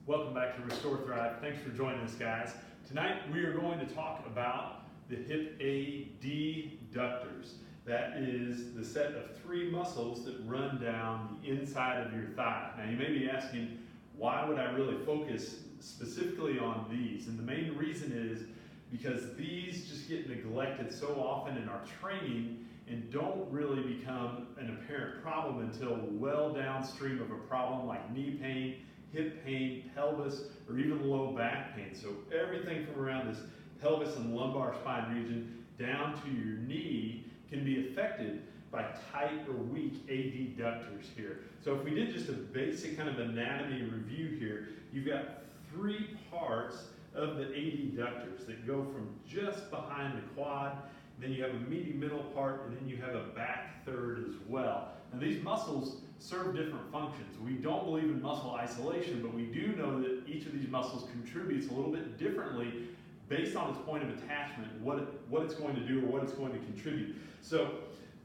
Welcome back to Restore Thrive. Thanks for joining us, guys. Tonight we are going to talk about the hip adductors. That is the set of three muscles that run down the inside of your thigh. Now you may be asking, why would I really focus specifically on these? And the main reason is because these just get neglected so often in our training and don't really become an apparent problem until well downstream of a problem like knee pain, hip pain, pelvis, or even low back pain. So everything from around this pelvis and lumbar spine region down to your knee can be affected by tight or weak adductors here. So if we did just a basic kind of anatomy review here, you've got three parts of the adductors that go from just behind the quad, then you have a medial middle part, and then you have a back third as well. Now these muscles serve different functions. We don't believe in muscle isolation, but we do know that each of these muscles contributes a little bit differently based on its point of attachment, what it's going to do or what it's going to contribute. So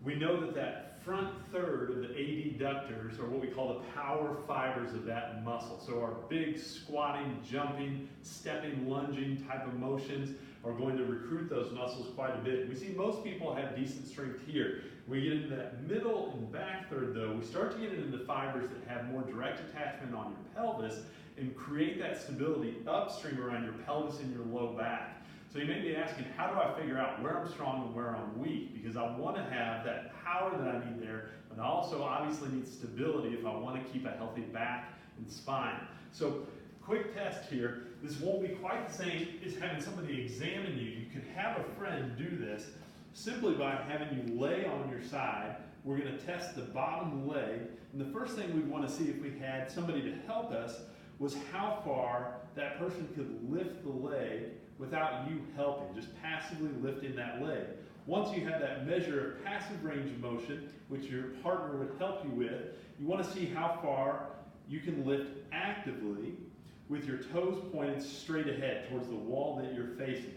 we know that that front third of the adductors are what we call the power fibers of that muscle. So our big squatting, jumping, stepping, lunging type of motions are going to recruit those muscles quite a bit. We see most people have decent strength here. We get into that middle and back third though, we start to get into the fibers that have more direct attachment on your pelvis and create that stability upstream around your pelvis and your low back. So you may be asking, how do I figure out where I'm strong and where I'm weak? Because I want to have that power that I need there, but I also obviously need stability if I want to keep a healthy back and spine. So quick test here. This won't be quite the same as having somebody examine you. You can have a friend do this simply by having you lay on your side. We're going to test the bottom leg. And the first thing we'd want to see if we had somebody to help us was how far that person could lift the leg without you helping, just passively lifting that leg. Once you have that measure of passive range of motion, which your partner would help you with, you want to see how far you can lift actively with your toes pointed straight ahead towards the wall that you're facing.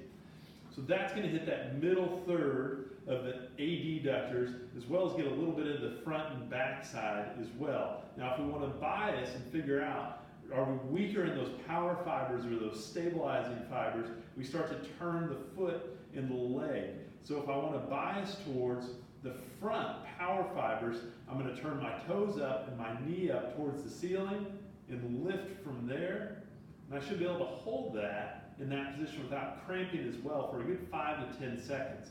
So that's going to hit that middle third of the adductors, as well as get a little bit of the front and back side as well. Now if we want to bias and figure out, are we weaker in those power fibers or those stabilizing fibers, we start to turn the foot and the leg. So if I want to bias towards the front power fibers, I'm going to turn my toes up and my knee up towards the ceiling and lift from there. And I should be able to hold that in that position without cramping as well for a good 5 to 10 seconds.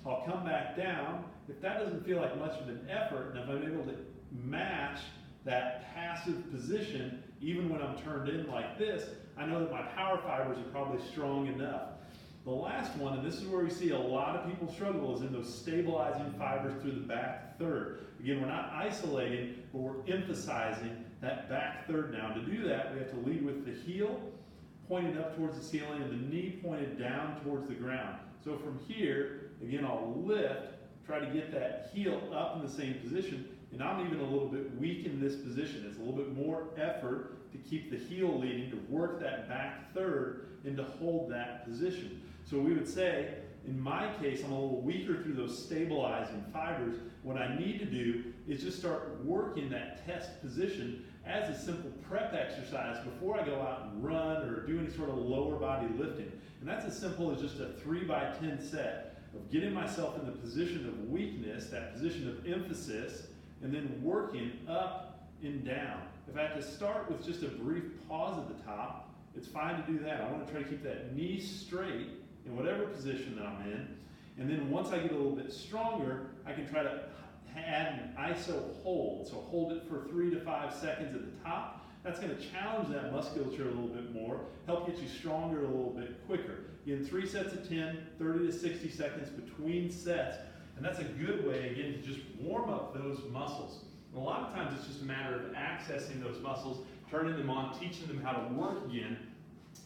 I'll come back down. If that doesn't feel like much of an effort, and if I'm able to match that passive position, even when I'm turned in like this, I know that my power fibers are probably strong enough. The last one, and this is where we see a lot of people struggle, is in those stabilizing fibers through the back third. Again, we're not isolating, but we're emphasizing that back third now. To do that, we have to lead with the heel pointed up towards the ceiling and the knee pointed down towards the ground. So from here, again, I'll lift, try to get that heel up in the same position, and I'm even a little bit weak in this position. It's a little bit more effort to keep the heel leading, to work that back third, and to hold that position. So we would say, in my case, I'm a little weaker through those stabilizing fibers. What I need to do is just start working that test position as a simple prep exercise before I go out and run or do any sort of lower body lifting. And that's as simple as just a 3 by 10 set of getting myself in the position of weakness, that position of emphasis, and then working up and down. If I have to start with just a brief pause at the top, it's fine to do that. I want to try to keep that knee straight in whatever position that I'm in. And then once I get a little bit stronger, I can try to add an iso hold. So hold it for 3 to 5 seconds at the top. That's going to challenge that musculature a little bit more, help get you stronger a little bit quicker. Again, 3 sets of 10, 30 to 60 seconds between sets. And that's a good way, again, to just warm up those muscles. And a lot of times it's just a matter of accessing those muscles, turning them on, teaching them how to work again.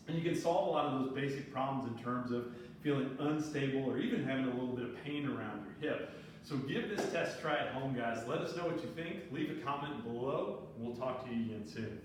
And you can solve a lot of those basic problems in terms of feeling unstable or even having a little bit of pain around your hip. So give this test a try at home, guys. Let us know what you think. Leave a comment below, and we'll talk to you again soon.